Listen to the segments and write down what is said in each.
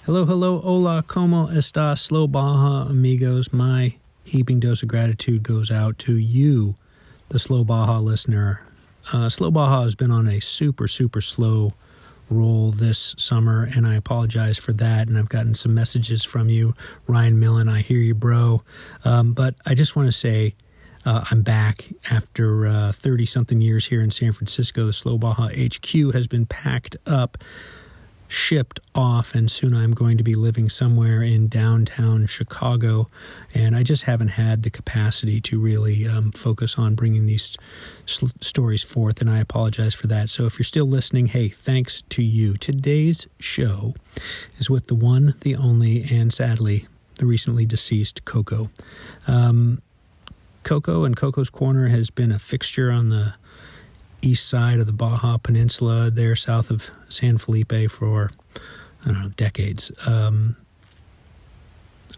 Hello, hello, hola, como esta, Slow Baja amigos? My heaping dose of gratitude goes out to you, the Slow Baja listener. Slow Baja has been on a super slow roll this summer, and I apologize for that, and I've gotten some messages from you. Ryan Millen, I hear you, bro. But I just want to say I'm back after 30-something years here in San Francisco. The Slow Baja HQ has been packed up, shipped off, and soon I'm going to be living somewhere in downtown Chicago, and I just haven't had the capacity to really focus on bringing these stories forth, and I apologize for that. So if you're still listening, hey, thanks to you. Today's show is with the one, the only, and sadly, the recently deceased Coco. Coco and Coco's Corner has been a fixture on the east side of the Baja Peninsula, there south of San Felipe for, decades.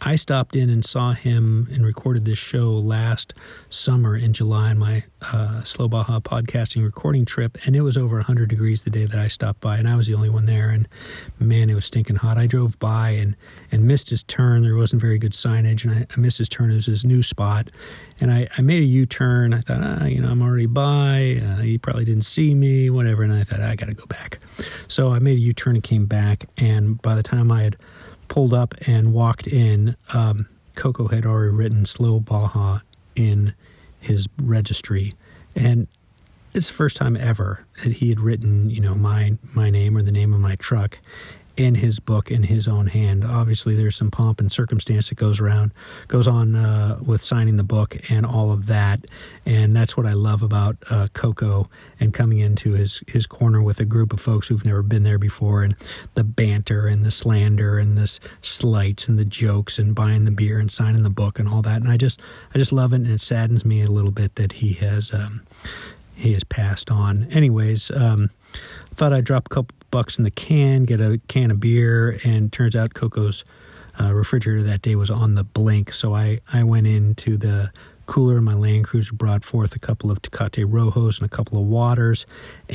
I stopped in and saw him and recorded this show last summer in July on my Slow Baja podcasting recording trip, and it was over 100 degrees the day that I stopped by, and I was the only one there, and man, it was stinking hot. I drove by and missed his turn. There wasn't very good signage, and I missed his turn. It was his new spot, and I made a U-turn. I thought, I'm already by. He probably didn't see me, whatever, and I thought, I got to go back. So I made a U-turn and came back, and by the time I had pulled up and walked in, Coco had already written Slow Baja in his registry, and it's the first time ever that he had written, my name or the name of my truck in his book in his own hand. Obviously, there's some pomp and circumstance that goes on with signing the book and all of that, and that's what I love about Coco and coming into his corner with a group of folks who've never been there before, and the banter and the slander and the slights and the jokes and buying the beer and signing the book and all that. And I just love it, and it saddens me a little bit that he has passed on. Anyways, thought I'd drop a couple bucks in the can, get a can of beer, and turns out Coco's refrigerator that day was on the blink, so I went into the cooler in my Land Cruiser, brought forth a couple of Tecate Rojos and a couple of waters,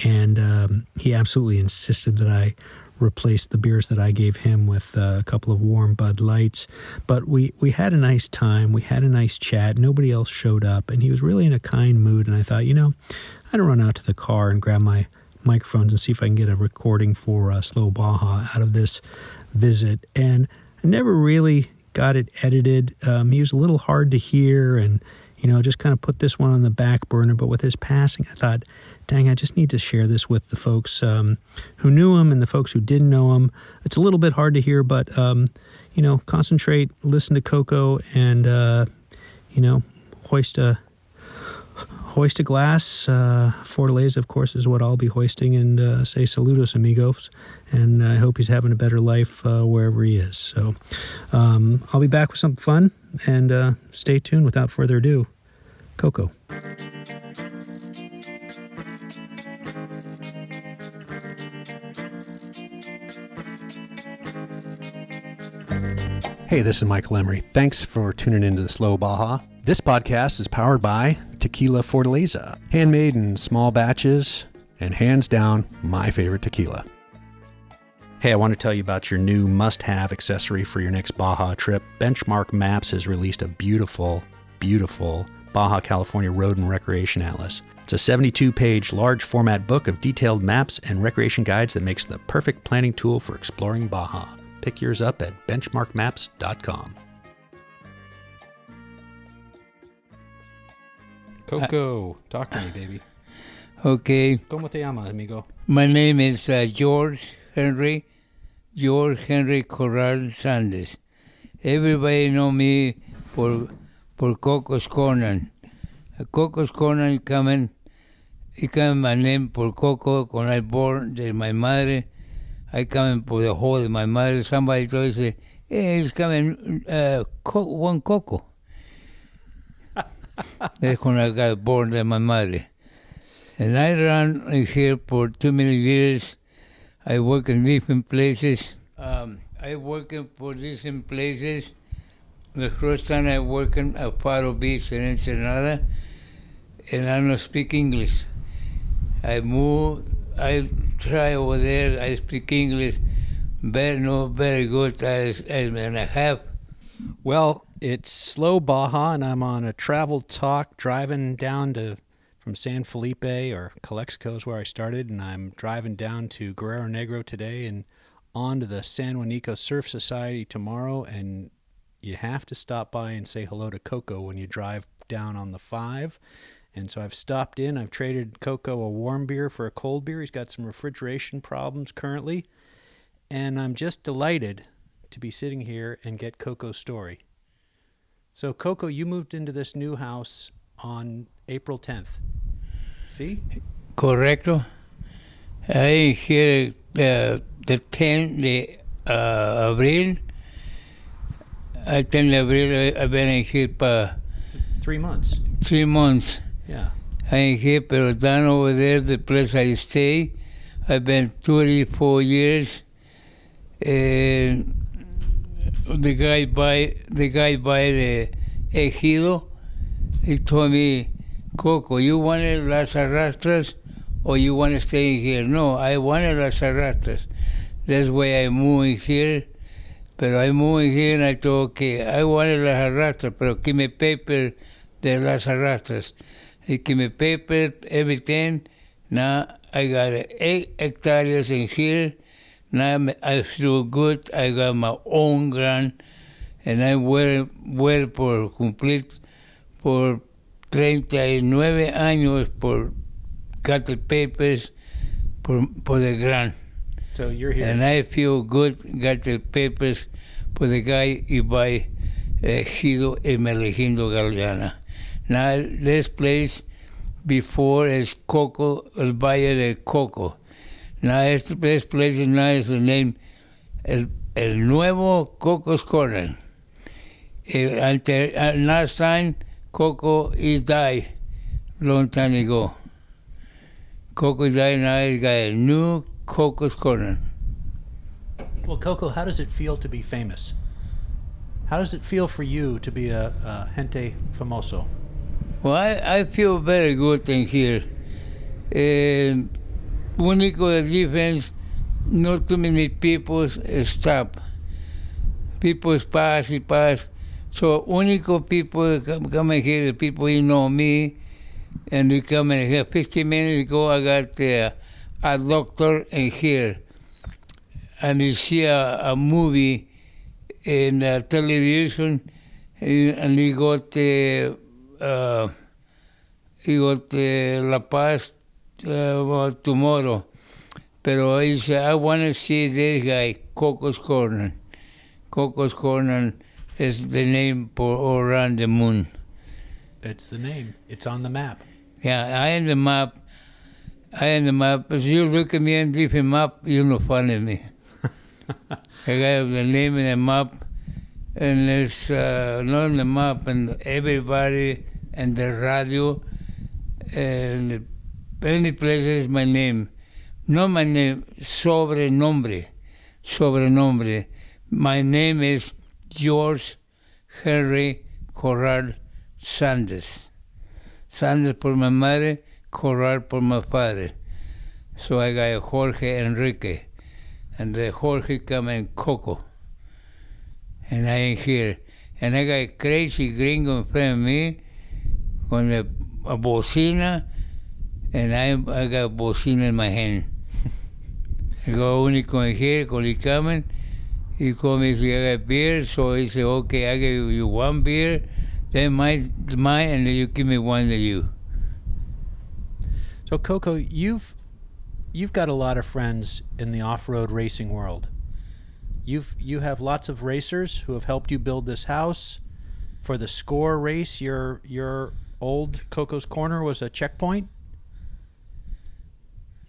and he absolutely insisted that I replace the beers that I gave him with a couple of warm Bud Lights. But we had a nice time. We had a nice chat. Nobody else showed up, and he was really in a kind mood, and I thought, I'd run out to the car and grab my microphones and see if I can get a recording for Slow Baja out of this visit. And I never really got it edited. He was a little hard to hear, and just kind of put this one on the back burner. But with his passing, I thought, dang, I just need to share this with the folks who knew him and the folks who didn't know him. It's a little bit hard to hear, but concentrate, listen to Coco, and hoist a glass. Fortaleza, of course, is what I'll be hoisting, and say saludos, amigos. And I hope he's having a better life wherever he is. So I'll be back with something fun, and stay tuned. Without further ado, Coco. Hey, this is Michael Emery. Thanks for tuning into the Slow Baja. This podcast is powered by Tequila Fortaleza, handmade in small batches, and hands down, my favorite tequila. Hey, I want to tell you about your new must-have accessory for your next Baja trip. Benchmark Maps has released a beautiful, beautiful Baja California Road and Recreation Atlas. It's a 72-page large format book of detailed maps and recreation guides that makes the perfect planning tool for exploring Baja. Pick yours up at benchmarkmaps.com. Coco, talk to me, baby. Okay. ¿Cómo te llamas, amigo? My name is Jorge Enrique Corral Sandez. Everybody know me for Coco's Corner. Coco's Corner it come my name por Coco. When I born de my madre, I come por the hole de my mother. Somebody told me, hey, it's coming one Coco. That's when I got born by my mother. And I ran here for too many years. I work in different places. I work for different places. The first time I worked at Faro Beach in Ensenada, and I don't speak English. I try over there, I speak English, very good as and a half. Well, it's slow Baja, and I'm on a travel talk driving down from San Felipe, or Calexico is where I started, and I'm driving down to Guerrero Negro today and on to the San Juanico Surf Society tomorrow, and you have to stop by and say hello to Coco when you drive down on the 5. And so I've stopped in. I've traded Coco a warm beer for a cold beer. He's got some refrigeration problems currently, and I'm just delighted to be sitting here and get Coco's story. So, Coco, you moved into this new house on April 10th. See? Correcto. I here the 10th de abril. I 10 de abril I've been here for 3 months. 3 months. Yeah. I'm here, pero down over there, the place I stay, I've been 24 years. And the guy by the ejido, he told me, Coco, you wanted Las Arrastras or you want to stay here? No, I wanted Las Arrastras. That's why I moved here. Pero I moved here and I told, okay, I wanted Las Arrastras, pero give me paper de Las Arrastras. He give me paper, everything. Now I got 8 hectares in here. Now I feel good. I got my own ground. And I work por cumplir por 39 años por got the papers por the ground. So you're here. And I feel good, got the papers for the guy y by Ejido y Melejindo Galeana. Now this place before is Coco, el Valle de Coco. Now this place now is the name El Nuevo Coco's Corner. Last time Coco is died long time ago. Coco died, now he's got a new Coco's Corner. Well, Coco, how does it feel to be famous? How does it feel for you to be a gente famoso? Well, I feel very good in here. Único difference, not too many people stop. People pass y pass. So único people come in here, the people who know me, and we come in here. 15 minutes ago, I got a doctor in here, and you see a movie in television, and he got La Paz tomorrow. Pero he said, I want to see this guy, Coco's Corner. Coco's Corner is the name for all around the moon. It's the name. It's on the map. Yeah, I am the map. If you look at me on different map, you'll not find me. I got the name in the map, and it's not on the map, and everybody, and the radio, and any place is my name. Not my name, sobrenombre. My name is Jorge Enrique Corral Sandez. Sandez por my madre, Corral por my father. So I got Jorge Enrique. And the Jorge come in Coco. And I ain't here. And I got a crazy gringo in front of me con a bocina, and I got a bocina in my hand. I go único in here, when he coming, he called me, he said, I got beer, so he said, okay, I give you 1 beer, then mine, and then you give me 1 to you. So, Coco, you've got a lot of friends in the off-road racing world. You have lots of racers who have helped you build this house. For the score race, your old Coco's Corner was a checkpoint.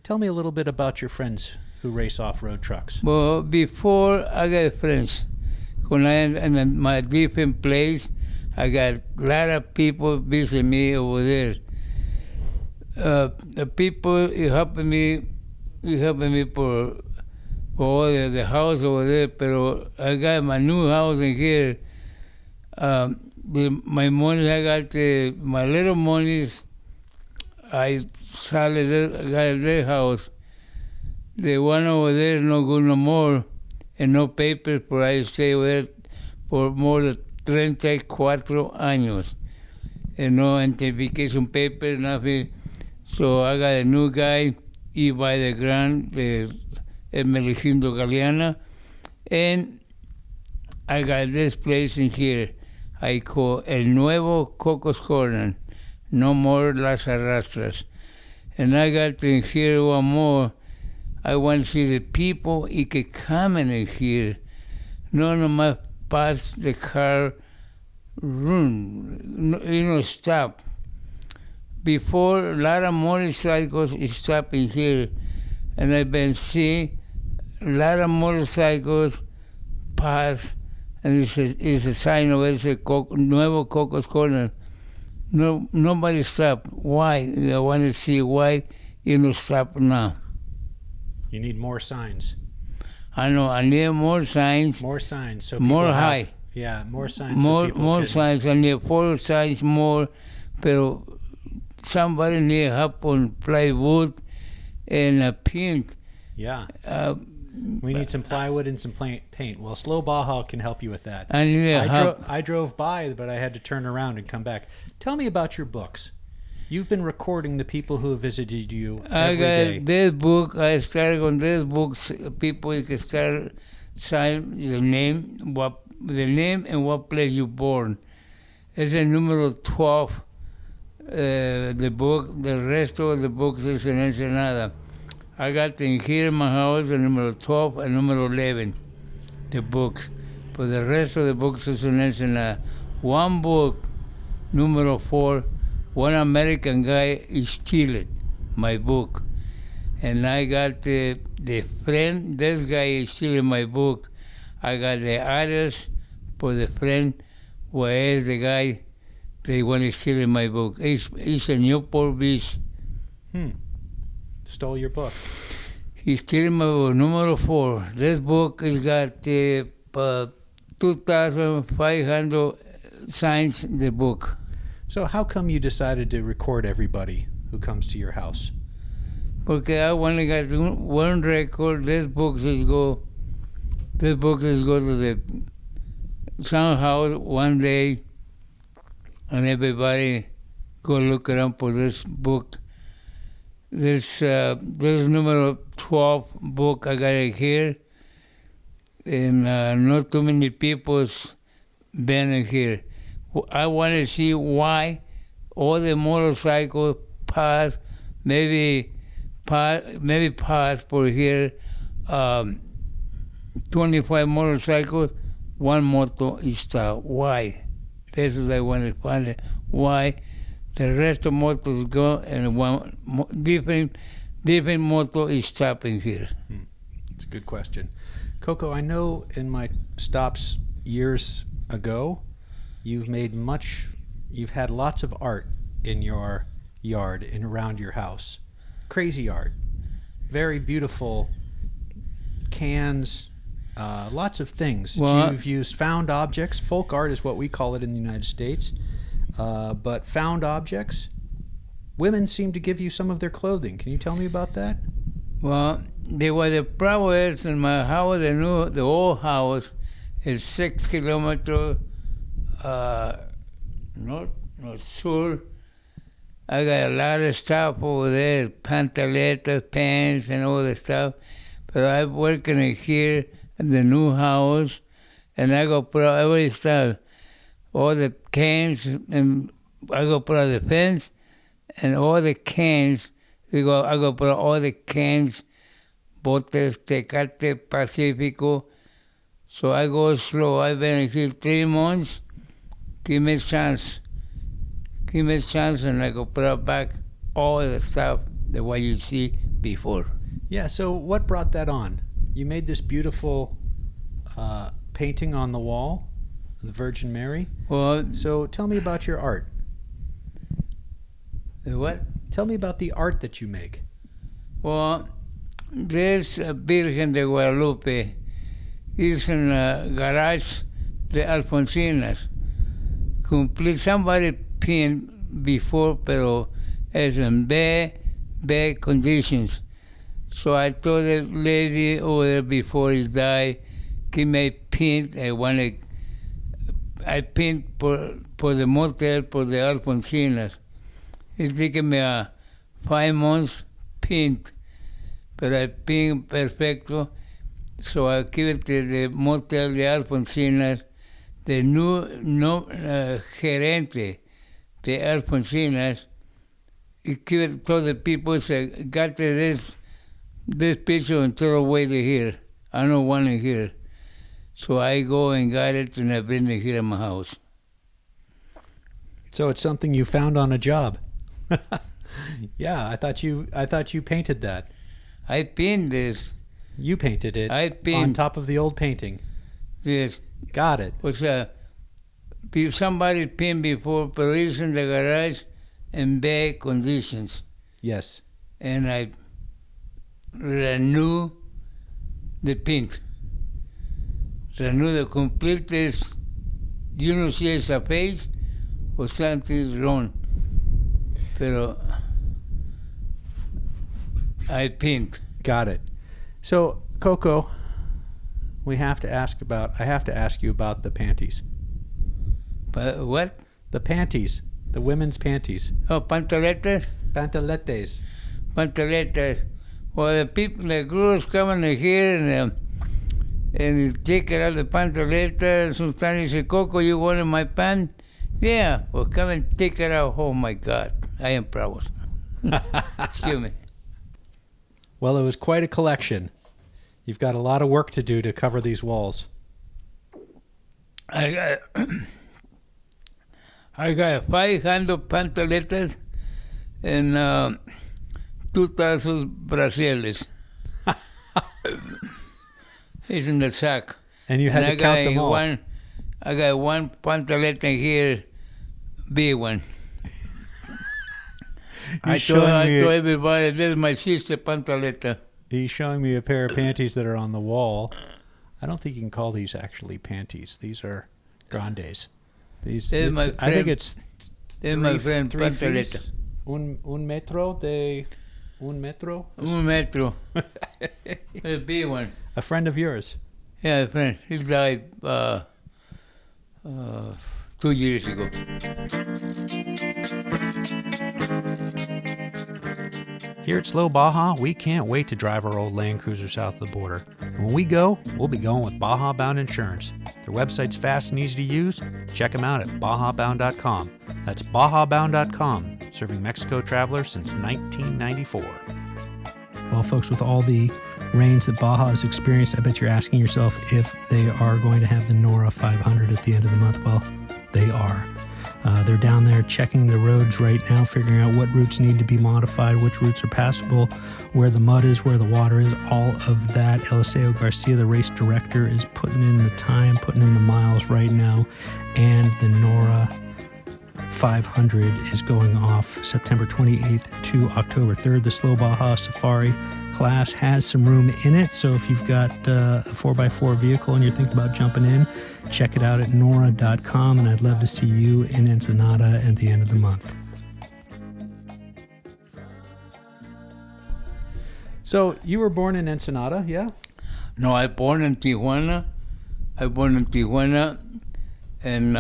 Tell me a little bit about your friends who race off-road trucks. Well, before I got friends, when I in my different place, I got a lot of people visit me over there. The people helping me for the house over there, pero I got my new house in here. My money, I got my little monies, I got their house. The one over there no good no more. and no papers, but I stay with por more than 34 años. And no identification paper, nothing. So I got a new guy, y by the Gran, the Hermenegildo Galeana, and I got this place in here I call El Nuevo Coco's Corner, no more Las Arrastras. And I got in here one more. I want to see the people que comen in here. No nomás pass the car, run, stop. Before, a lot of motorcycles stop in here, and I've been seeing a lot of motorcycles pass, and it's a sign of it's a Nuevo Coco's Corner. No, nobody stop. Why? I want to see why you don't stop now. You need more signs. I know. I need more signs. More signs. So more people high. Have, yeah, more signs. More, so people more can... signs. I need 4 signs more. Pero somebody need help on plywood and a paint. Yeah. We need some plywood and some paint. Well, Slow Baja can help you with that. I need help. I drove by, but I had to turn around and come back. Tell me about your books. You've been recording the people who have visited you every day. I got this book. I started on this book. People can start sign the name and what place you born. It's a numero 12. The book. The rest of the books is in Ensenada. I got in here in my house the number 12 and number 11, the books. But the rest of the books is in Ensenada. One book, number 4, one American guy steal my book. And I got the friend, this guy is stealing my book. I got the address for the friend, where is the guy they want to steal my book. He's in Newport Beach. Stole your book. He's stealing my book, number 4. This book has got 2,500 signs in the book. So how come you decided to record everybody who comes to your house? Porque I only got one record. This book is go to the some house one day, and everybody go look around for this book. This number 12 book I got it here, and not too many people's been in here. I want to see why all the motorcycles pass, maybe pass for here 25 motorcycles, one motor is stop. Why? This is I want to find it. Why? The rest of motors go and one different motor is stopping here. It's a good question. Coco, I know in my stops years ago, you've had lots of art in your yard and around your house. Crazy art. Very beautiful cans, lots of things. Well, you've used found objects. Folk art is what we call it in the United States. But found objects, women seem to give you some of their clothing. Can you tell me about that? Well, the problem is in my house, the old house is 6 kilometers north sur. I got a lot of stuff over there, pantaletas, pants, and all the stuff. But I'm working in here in the new house, and I go put out every stuff. All the cans, and I go put out the fence, and all the cans, I go put out all the cans, botes, Tecate, Pacifico. So I go slow. I've been here 3 months. Give me a chance. And I go put out back all the stuff, the way you see before. Yeah, so what brought that on? You made this beautiful painting on the wall, the Virgin Mary. Well, so tell me about your art. The what? Tell me about the art that you make. Well, there's a Virgen de Guadalupe. It's in a garage, the Alfonsinas. Complete. Somebody painted before, pero it's in bad conditions. So I told the lady over there before he died, give me paint. I paint for the motel, for the Alfonsinas. It's taken me 5 months paint, but I paint perfecto. So I give it to the motel de Alfonsinas. The new gerente de Alfonsinas, he give it to the people, say, got this picture and throw away the here. I don't want it here. So I go and got it and I bring it here in my house. So it's something you found on a job. Yeah, I thought you painted that. I paint this. You painted it I paint on top of the old painting. this. Got it. Was somebody paint before, but it's in the garage in bad conditions. Yes. And I renew the paint. Renew the complete this. You know, see it's a face or something's wrong. Pero I paint. Got it. So, Coco, I have to ask you about the panties. But what? The panties. The women's panties. Oh, pantaletas? Pantaletes. Pantaletas. Well, the girls come in here and take out the pantaletas. Sometimes they say, Coco, you want my pant? Yeah, well, come and take it out. Oh, my God. I am proud. Excuse me. Well, it was quite a collection. You've got a lot of work to do to cover these walls. I got 500 pantaletas and 2,000 brasiles. It's in the sack. And you had to count them all. I got one pantaleta here, big one. I told everybody, this is my sister pantaleta. He's showing me a pair of panties that are on the wall. I don't think you can call these actually panties. These are grandes. This is my friend. I think it's this is my friend pantaleta. Un metro. Un metro. A big one. A friend of yours. Yeah, a friend. He died 2 years ago. Here at Slow Baja, we can't wait to drive our old Land Cruiser south of the border. And when we go, we'll be going with Baja Bound Insurance. Their website's fast and easy to use. Check them out at bajabound.com. That's bajabound.com, serving Mexico travelers since 1994. Well, folks, with all the rains that Baja has experienced, I bet you're asking yourself if they are going to have the Nora 500 at the end of the month. Well, they are. They're down there checking the roads right now, figuring out what routes need to be modified, which routes are passable, where the mud is, where the water is, all of that. Eliseo Garcia, the race director, is putting in the time, putting in the miles right now, and the Nora 500 is going off September 28th to October 3rd. The Slow Baja Safari class has some room in it, so if you've got a 4x4 vehicle and you're thinking about jumping in, check it out at nora.com, and I'd love to see you in Ensenada at the end of the month. So you were born in Ensenada, yeah? No, I born in Tijuana. In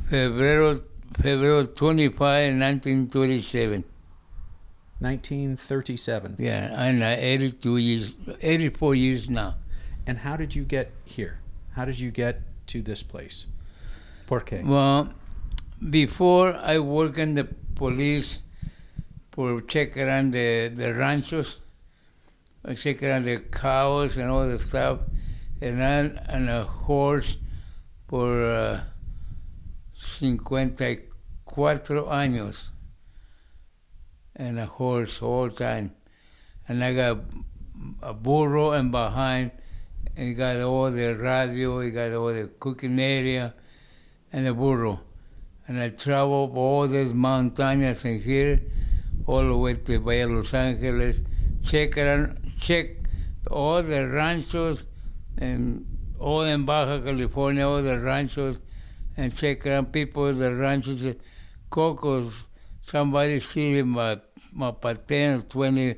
February 25, 1937. 1937. Yeah, I'm 84 years now. And how did you get here? How did you get to this place? ¿Por qué? Well, before I worked in the police for checking around the ranchos, I check around the cows and all the stuff, and I'm on a horse for 54 años. And a horse all the time. And I got a burro and behind, and he got all the radio, he got all the cooking area, and the burro. And I travel all these mountains in here, all the way to Bahia Los Angeles, check all the ranchos, and all in Baja California, all the ranchos, and check around people in the ranchos, Cocos. Somebody stealing my 10 or 20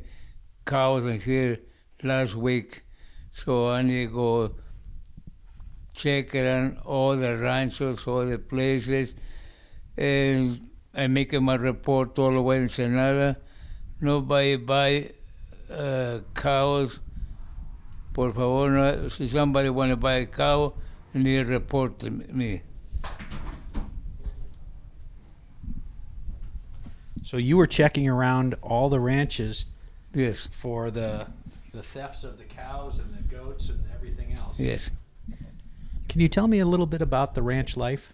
cows in here last week. So I need to go check around all the ranchos, all the places, and I make my report all the way in Ensenada. Nobody buy cows. Por favor, no, si somebody want to buy a cow, they need to report to me. So you were checking around all the ranches Yes, for the thefts of the cows and the goats and everything else. yes. Can you tell me a little bit about the ranch life?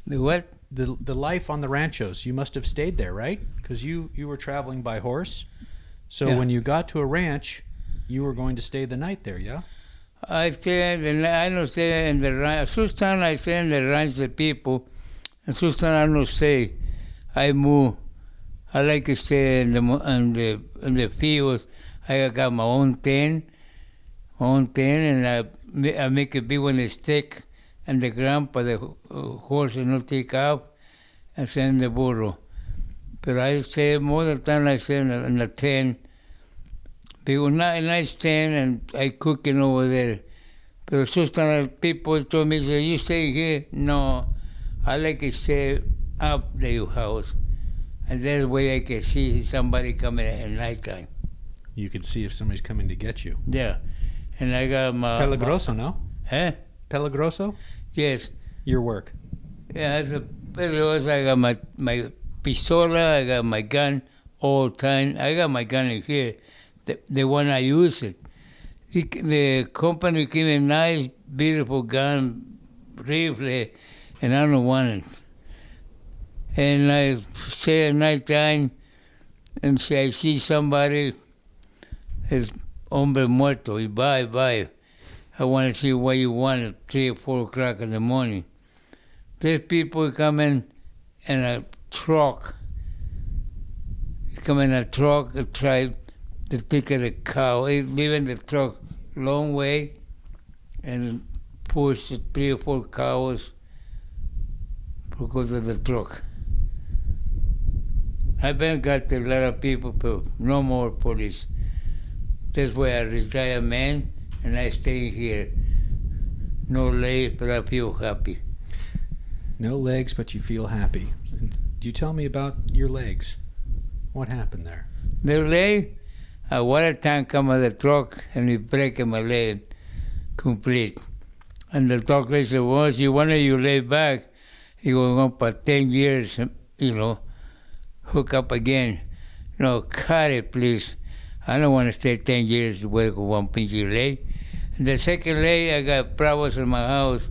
The what? The life on the ranchos. You must have stayed there, right? Because you were traveling by horse. So Yeah. when you got to a ranch, you were going to stay the night there, yeah? I don't stay in the ranch. Sometimes I stay in the ranch, the people, and sometimes I don't stay. I move. I like to stay in the fields. I got my own tent, and I make a big one stick on the ground for the horse to not take off, and send the burro. But I stay more of the time. I stay in the tent. Because not a nice tent, and I cooking over there. But sometimes people told me, "So you stay here?" No, I like to stay up the your house, and that way I can see somebody coming at nighttime. You can see if somebody's coming to get you. Yeah, and I got It's peligroso, no? Huh? Peligroso? Yes. Your work. Yeah, it's a peligroso. I got my pistola, I got my gun all the time. I got my gun in here. The one I use it. The company gave me a nice, beautiful gun, rifle, and I don't want it. And I stay at night time and say, I see somebody, es hombre muerto, y bye. I want to see what you want at 3 or 4 o'clock in the morning. There's people coming in a truck. Come in a truck and try to pick at a cow. They leaving the truck long way and push 3 or 4 cows because of the truck. I've been got a lot of people, but no more police. That's why I retire man and I stay here. No legs, but I feel happy. No legs, but you feel happy. Do you tell me about your legs? What happened there? The leg, a water tank come on the truck and it break my leg complete. And the doctor said, once you want you lay back, you go on for 10 years, hook up again. No, cut it, please. I don't want to stay 10 years to work with one pinch leg. And the second leg, I got problems in my house.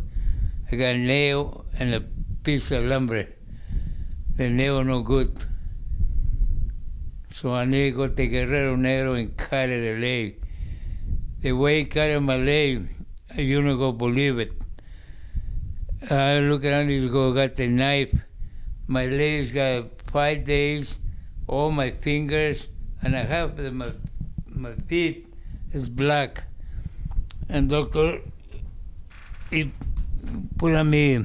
I got a nail and a piece of lumber. The nail no good. So I need to go to Guerrero Negro and cut it a leg. The way he cut my leg, you don't go believe it. I look around, this guy got the knife. My legs got 5 days, all my fingers, and a half of my feet is black. And doctor, he put on me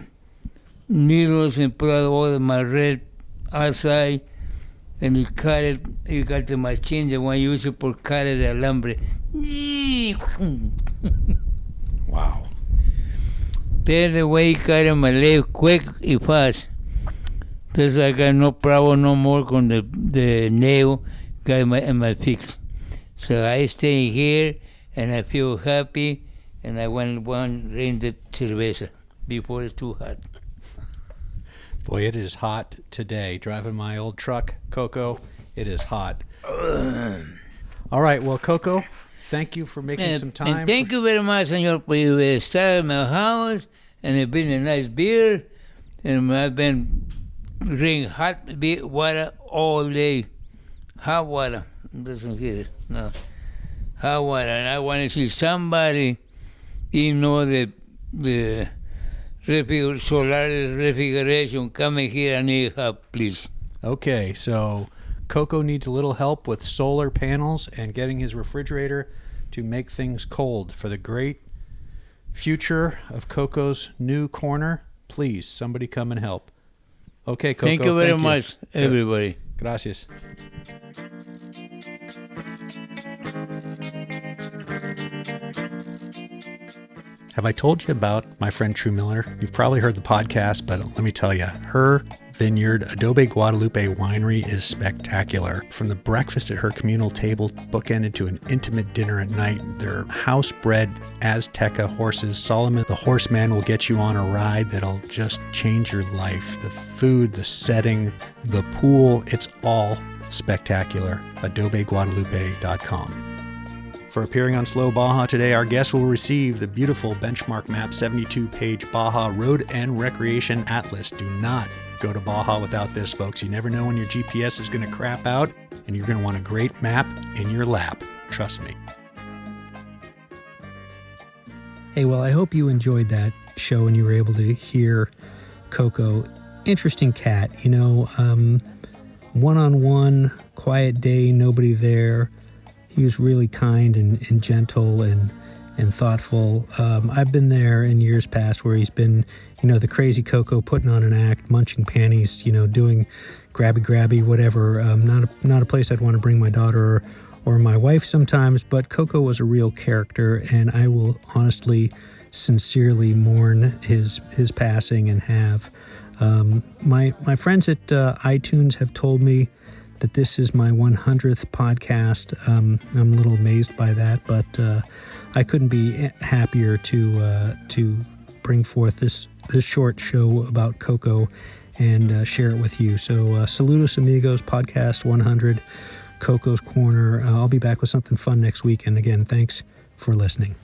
needles and put out all of my red outside, and he cut it. He got the machine, the one used for cutting the lumber. Wow. That's the way he cut my leg quick and fast. Because I got no problem no more con the nail got my fix. So I stay here and I feel happy and I want one drink the cerveza before it's too hot. Boy, it is hot today. Driving my old truck, Coco, it is hot. All right, well, Coco, thank you for making some time. And thank you very much, senor, for you stay in my house and it's been a nice beer and I've been drinking hot beer, water all day. Hot water. Doesn't hear it. No. Hot water. And I want to see somebody, the solar refrigeration coming here. I need help, please. Okay, so Coco needs a little help with solar panels and getting his refrigerator to make things cold for the great future of Coco's new corner. Please, somebody come and help. Okay, Coco. Thank you very much, everybody. Gracias. Have I told you about my friend True Miller? You've probably heard the podcast, but let me tell you, her vineyard, Adobe Guadalupe Winery, is spectacular. From the breakfast at her communal table, bookended to an intimate dinner at night, their house-bred Azteca horses, Solomon the horseman, will get you on a ride that'll just change your life. The food, the setting, the pool, it's all spectacular. AdobeGuadalupe.com. For appearing on Slow Baja today, our guest will receive the beautiful Benchmark Map 72-page Baja Road and Recreation Atlas. Do not go to Baja without this, folks. You never know when your GPS is going to crap out, and you're going to want a great map in your lap. Trust me. Hey, well, I hope you enjoyed that show and you were able to hear Coco. Interesting cat, one-on-one, quiet day, nobody there. He was really kind and gentle and thoughtful. I've been there in years past where he's been, the crazy Coco, putting on an act, munching panties, doing grabby, whatever. Not a place I'd want to bring my daughter or my wife sometimes, but Coco was a real character, and I will honestly, sincerely mourn his passing and have. My friends at iTunes have told me that this is my 100th podcast. I'm a little amazed by that, but I couldn't be happier to bring forth this short show about Coco and share it with you. So Saludos Amigos, podcast 100, Coco's Corner. I'll be back with something fun next week. And again, thanks for listening.